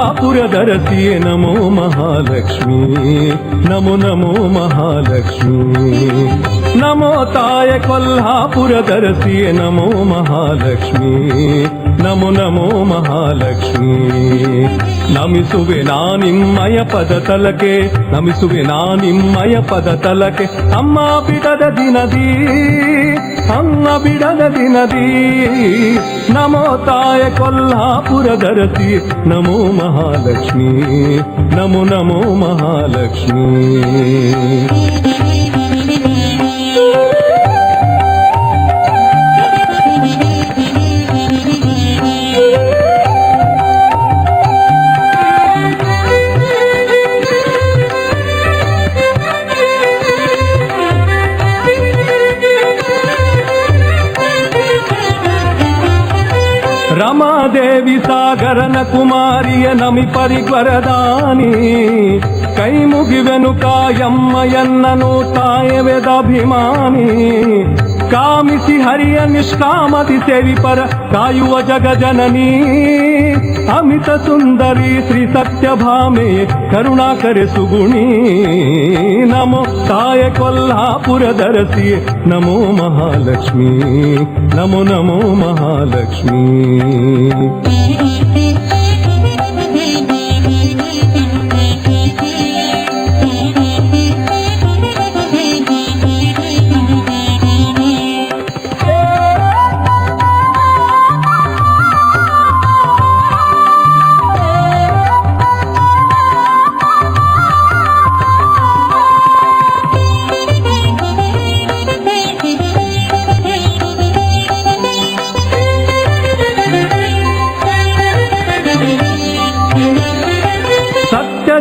ಕೊಲ್ಹಾಪುರದರಸಿಯೇ ನಮೋ ಮಹಾಲಕ್ಷ್ಮೀ ನಮೋ ನಮೋ ಮಹಾಲಕ್ಷ್ಮೀ ನಮೋ ತಾಯ ಕೊಲ್ಹಾಪುರದರಸಿಯೇ ನಮೋ ಮಹಾಲಕ್ಷ್ಮೀ ನಮೋ ನಮೋ ಮಹಾಲಕ್ಷ್ಮೀ ನಮಿಸುವೆ ನಿಮ್ಮಯ ಪದ ತಲಕೆ ನಮಿಸುವೆ ನಿಮ್ಮಯ ಪದ ತಲಕೆ ಅಮ್ಮ ಬಿಡದ ದಿನದಿ ಅಮ್ಮ ಬಿಡದ ದಿನದಿ ನಮೋ ತಾಯ ಕೊಲ್ಹಾಪುರದರಸಿ ನಮೋ ಮಹಾಲಕ್ಷ್ಮೀ ನಮೋ ನಮೋ ಮಹಾಲಕ್ಷ್ಮೀ ರಮಾದೇವಿ ಸಾಗರನ ಕುಮಾರಿಯ ನಮಿ ಪರಿಗ್ವರದಾನಿ ಕೈ ಮುಗಿವೆನು ಕಾಯಮ್ಮ ಎನ್ನನು ತಾಯವೆದಭಿಮಾನಿ ಕಾಮಿಸಿ ಹರಿಯ ನಿಷ್ಕಾಮತಿ ಸೇವಿಪರ ಕಾಯುವ ಜಗಜನನಿ ಅಮಿತ ಸುಂದರಿ ಶ್ರೀ ಸತ್ಯಭಾಮೆ ಕರುಣಾಕರೆ ಸುಗುಣಿ ನಮೋ ತಾಯ ಕೊಲ್ಹಾಪುರದರಸಿ ನಮೋ ಮಹಾಲಕ್ಷ್ಮೀ ನಮೋ ನಮೋ ಮಹಾಲಕ್ಷ್ಮೀ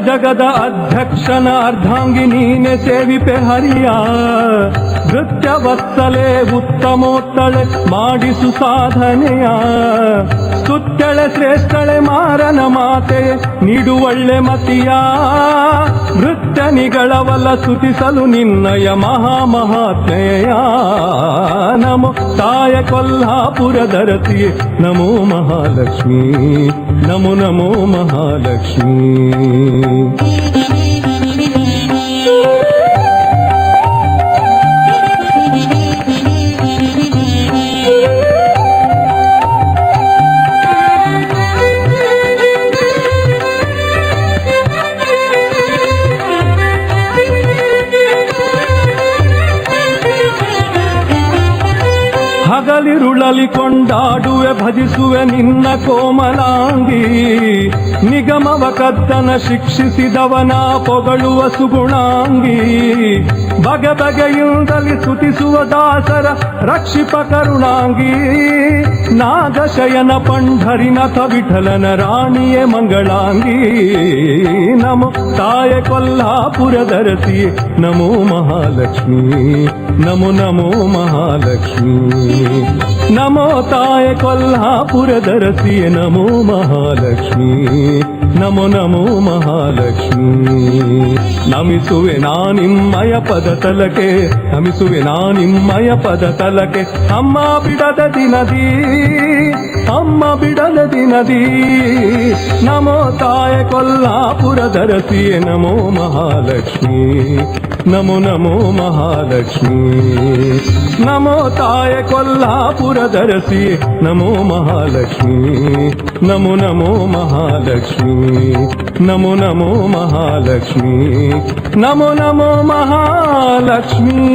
ಜಗದ ಅಧ್ಯಕ್ಷನ ಅರ್ಧಾಂಗಿ ನೀನೆ ಸೇವಿಪೆ ಹರಿಯ ನೃತ್ಯ ವತ್ಸಲೆ ಉತ್ತಮೋತ್ತಳೆ ಮಾಡಿಸು ಸಾಧನೆಯ ಸ್ತುತ್ಯಳೆ ಶ್ರೇಷ್ಠಳೆ ಮಾರನ ಮಾತೆ ನೀಡುವಳ್ಳೆ ಮತಿಯ ನೃತ್ಯ ನಿಗಳವಲ್ಲ ಸ್ತುತಿಸಲು ನಿನ್ನಯ ಮಹಾಮಹಾತ್ಮೆಯ ನಮೋ ತಾಯ ಕೊಲ್ಹಾಪುರದರಸಿ ನಮೋ ಮಹಾಲಕ್ಷ್ಮೀ ನಮೋ ನಮೋ ಮಹಾಲಕ್ಷ್ಮೀ ಹಗಲಿರುಳಲಿ ಕೊಂಡಾಡುವೆ ಭಜಿಸುವೆ ನಿನ್ನ ಕೋಮಲಾಂಗಿ ನಿಗಮವ ಕದ್ದನ ಶಿಕ್ಷಿಸಿದವನ ಪೊಗಳುವ ಸುಗುಣಾಂಗಿ ಬಗೆ ಬಗೆಯಿಂದಲಿ ಸ್ತುತಿಸುವ ದಾಸರ ರಕ್ಷಿಪ ಕರುಣಾಂಗಿ ನಾಗಶಯನ ಪಂಢರಿನಾಥ ವಿಠಲನ ರಾಣಿಯೇ ಮಂಗಳಾಂಗಿ ನಮೋ ತಾಯ ಕೊಲ್ಹಾಪುರದರಸಿ ನಮೋ ಮಹಾಲಕ್ಷ್ಮೀ ನಮೋ ನಮೋ ಮಹಾಲಕ್ಷ್ಮೀ ನಮೋ ತಾಯ ಕೊಲ್ಹಾಪುರದರಸಿ ನಮೋ ಮಹಾಲಕ್ಷ್ಮೀ ನಮೋ ನಮೋ ಮಹಾಲಕ್ಷ್ಮೀ ನಮಿಸುವೆ ನಿಮ್ಮಯ ಪದ ತಲಕೆ ನಮಿಸುವೆ ನಿಮ್ಮಯ ಪದ ತಲಕೆ ಅಮ್ಮ ಬಿಡದ ದಿನದಿ ಅಮ್ಮ ಬಿಡದ ದಿನದಿ ನಮೋ ತಾಯ ಕೊಲ್ಹಾಪುರದರಸಿ ನಮೋ ಮಹಾಲಕ್ಷ್ಮೀ ನಮೋ ನಮೋ ಮಹಾಲಕ್ಷ್ಮೀ ನಮೋ ತಾಯ ಕೊಲ್ಹಾಪುರದರಸಿ ನಮೋ ಮಹಾಲಕ್ಷ್ಮೀ ನಮೋ ನಮೋ ಮಹಾಲಕ್ಷ್ಮೀ ನಮೋ ನಮೋ ಮಹಾಲಕ್ಷ್ಮೀ ನಮೋ ನಮೋ ಮಹಾಲಕ್ಷ್ಮೀ